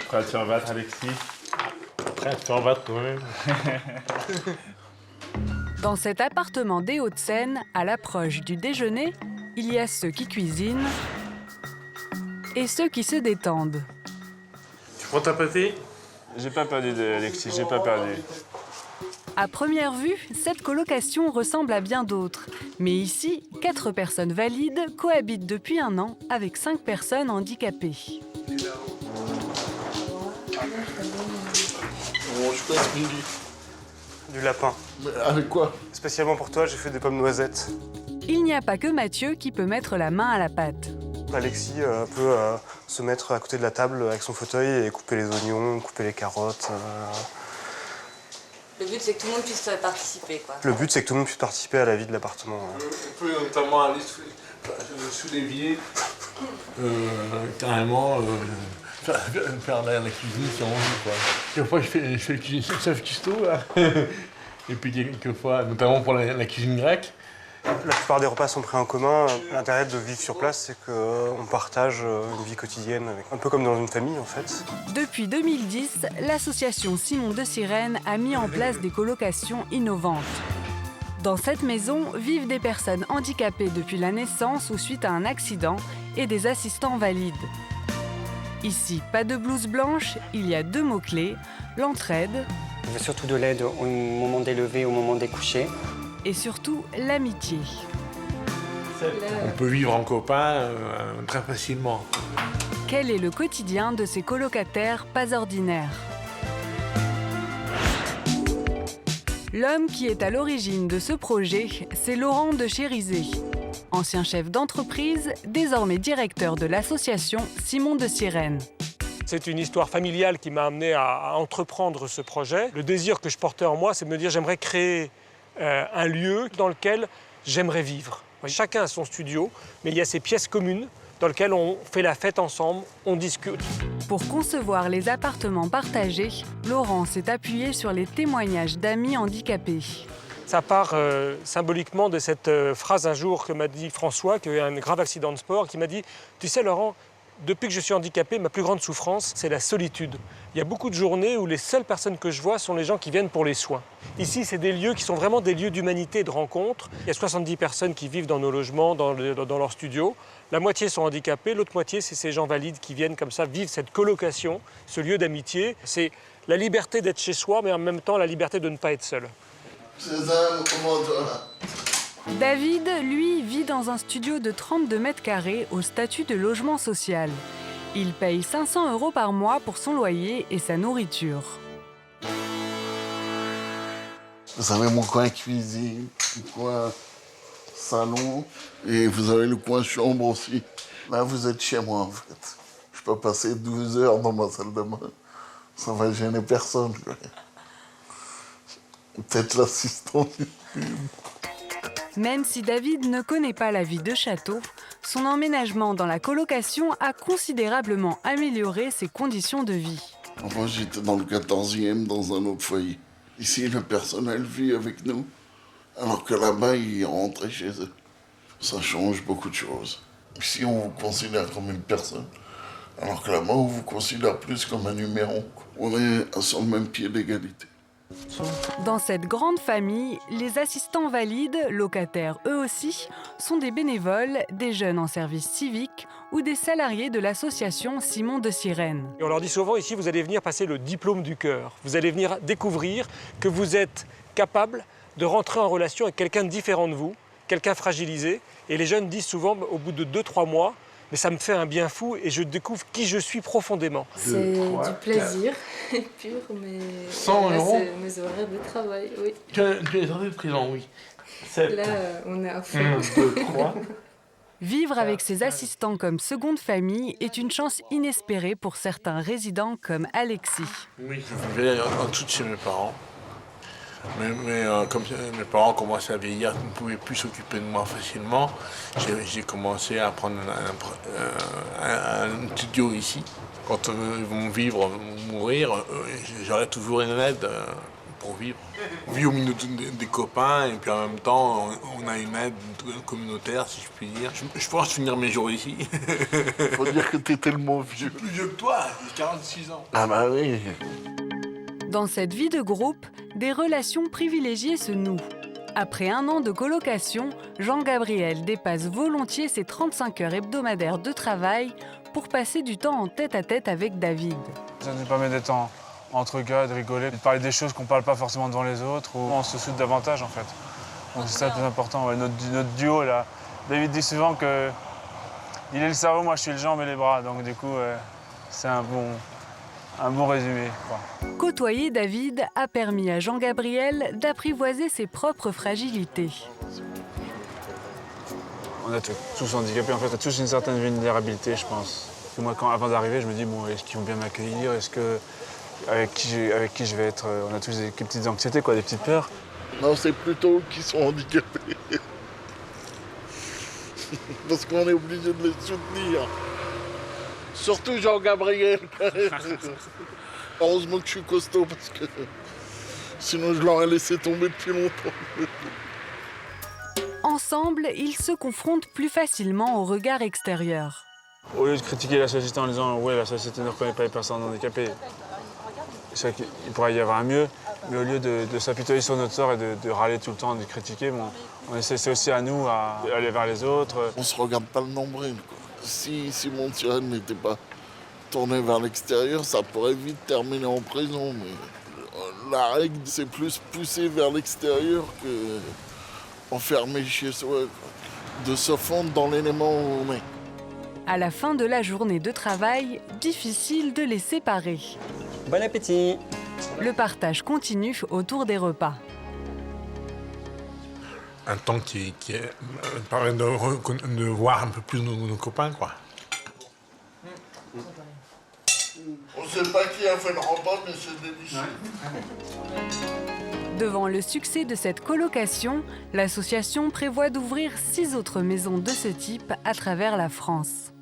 Prêt à te faire battre, Alexis? Prêt à te faire battre toi-même. Dans cet appartement des Hauts-de-Seine, à l'approche du déjeuner, il y a ceux qui cuisinent et ceux qui se détendent. Tu prends ta pâté? J'ai pas perdu, Alexis, j'ai pas perdu. À première vue, cette colocation ressemble à bien d'autres. Mais ici, 4 personnes valides cohabitent depuis 1 an avec 5 personnes handicapées. Bon, je passe midi. Du lapin. Mais avec quoi? Spécialement pour toi, j'ai fait des pommes noisettes. Il n'y a pas que Mathieu qui peut mettre la main à la pâte. Alexis peut se mettre à côté de la table avec son fauteuil et couper les oignons, couper les carottes. Le but, c'est que tout le monde puisse participer, quoi. Le but, c'est que tout le monde puisse participer à la vie de l'appartement. On peut notamment aller sous l'évier, carrément, faire la cuisine si on veut, quoi. Quelquefois, je fais la cuisine chef cuistot, là. Et puis quelquefois, notamment pour la cuisine grecque. La plupart des repas sont pris en commun. L'intérêt de vivre sur place, c'est qu'on partage une vie quotidienne, un peu comme dans une famille, en fait. Depuis 2010, l'association Simon de Sirène a mis en place des colocations innovantes. Dans cette maison vivent des personnes handicapées depuis la naissance ou suite à un accident et des assistants valides. Ici, pas de blouse blanche, il y a 2 mots-clés, l'entraide. On veut surtout de l'aide au moment des levées, au moment des couchers. Et surtout, l'amitié. On peut vivre en copain très facilement. Quel est le quotidien de ces colocataires pas ordinaires? L'homme qui est à l'origine de ce projet, c'est Laurent de Chérizé. Ancien chef d'entreprise, désormais directeur de l'association Simon de Sirène. C'est une histoire familiale qui m'a amené à entreprendre ce projet. Le désir que je portais en moi, c'est de me dire j'aimerais créer un lieu dans lequel j'aimerais vivre. Chacun a son studio, mais il y a ces pièces communes dans lesquelles on fait la fête ensemble, on discute. Pour concevoir les appartements partagés, Laurent s'est appuyé sur les témoignages d'amis handicapés. Ça part symboliquement de cette phrase un jour que m'a dit François, qui a eu un grave accident de sport, qui m'a dit « Tu sais Laurent, depuis que je suis handicapé, ma plus grande souffrance, c'est la solitude. Il y a beaucoup de journées où les seules personnes que je vois sont les gens qui viennent pour les soins. Ici, c'est des lieux qui sont vraiment des lieux d'humanité et de rencontre. Il y a 70 personnes qui vivent dans nos logements, dans leur studio. La moitié sont handicapés, l'autre moitié, c'est ces gens valides qui viennent comme ça vivre cette colocation, ce lieu d'amitié. C'est la liberté d'être chez soi, mais en même temps la liberté de ne pas être seul. David, lui, vit dans un studio de 32 mètres carrés au statut de logement social. Il paye 500 € par mois pour son loyer et sa nourriture. Vous avez mon coin cuisine, le coin salon, et vous avez le coin chambre aussi. Là, vous êtes chez moi, en fait. Je peux passer 12 heures dans ma salle de bain. Ça va gêner personne, quoi. Peut-être l'assistant du pub. Même si David ne connaît pas la vie de château, son emménagement dans la colocation a considérablement amélioré ses conditions de vie. Moi, j'étais dans le 14e, dans un autre foyer. Ici, le personnel vit avec nous, alors que là-bas, ils rentraient chez eux. Ça change beaucoup de choses. Ici, on vous considère comme une personne, alors que là-bas, on vous considère plus comme un numéro. On est sur le même pied d'égalité. Dans cette grande famille, les assistants valides, locataires eux aussi, sont des bénévoles, des jeunes en service civique ou des salariés de l'association Simon de Sirène. Et on leur dit souvent ici, vous allez venir passer le diplôme du cœur. Vous allez venir découvrir que vous êtes capable de rentrer en relation avec quelqu'un de différent de vous, quelqu'un fragilisé. Et les jeunes disent souvent, au bout de 2-3 mois, mais ça me fait un bien fou et je découvre qui je suis profondément. C'est du plaisir pur, mais 100 là, €. c'est mes horaires de travail, oui. Tu es sorti de prison, oui. 7. Là, on est à fond. 1, 2, 3. Vivre avec ses assistants comme seconde famille est une chance inespérée pour certains résidents comme Alexis. Oui, je vivais en dessous de chez mes parents. Mais comme mes parents commençaient à vieillir, ils ne pouvaient plus s'occuper de moi facilement. J'ai commencé à prendre un studio ici. Quand ils vont vivre, mourir, j'aurai toujours une aide pour vivre. On vit au milieu des copains et puis en même temps, on a une aide communautaire, si je puis dire. Je pense finir mes jours ici. Faut dire que t'es tellement vieux. Plus vieux que toi, j'ai 46 ans. Ah bah oui. Dans cette vie de groupe, des relations privilégiées se nouent. Après 1 an de colocation, Jean-Gabriel dépasse volontiers ses 35 heures hebdomadaires de travail pour passer du temps en tête-à-tête avec David. Ça nous permet d'être entre gars, de rigoler, de parler des choses qu'on parle pas forcément devant les autres, ou on se soude davantage en fait. Donc c'est ça le plus important, ouais, notre duo là. David dit souvent que il est le cerveau, moi je suis le jambe et les bras, donc du coup c'est un bon résumé, quoi. Côtoyer David a permis à Jean-Gabriel d'apprivoiser ses propres fragilités. On a tous handicapés, en fait, on a tous une certaine vulnérabilité, je pense. Et moi, avant d'arriver, je me dis, bon, est-ce qu'ils vont bien m'accueillir? Est-ce que, avec qui je vais être... On a tous des petites anxiétés, quoi, des petites peurs. Non, c'est plutôt qu'ils sont handicapés. Parce qu'on est obligé de les soutenir. Surtout Jean-Gabriel. Heureusement que je suis costaud parce que sinon je l'aurais laissé tomber depuis longtemps. Ensemble, ils se confrontent plus facilement au regard extérieur. Au lieu de critiquer la société en disant « ouais, la société ne reconnaît pas les personnes handicapées », c'est vrai qu'il pourrait y avoir un mieux, mais au lieu de s'apitoyer sur notre sort et de râler tout le temps, de critiquer, bon, on essaie, c'est aussi à nous à aller vers les autres. On se regarde pas le nombril, quoi. Si Simon de Sirène n'était pas tourné vers l'extérieur, ça pourrait vite terminer en prison. Mais la règle, c'est plus pousser vers l'extérieur que enfermer chez soi, quoi. De se fondre dans l'élément où on est. À la fin de la journée de travail, difficile de les séparer. Bon appétit! Le partage continue autour des repas. Un temps qui permet de voir un peu plus nos copains, quoi. On ne sait pas qui a fait le repas, mais c'est délicieux. Devant le succès de cette colocation, l'association prévoit d'ouvrir 6 autres maisons de ce type à travers la France.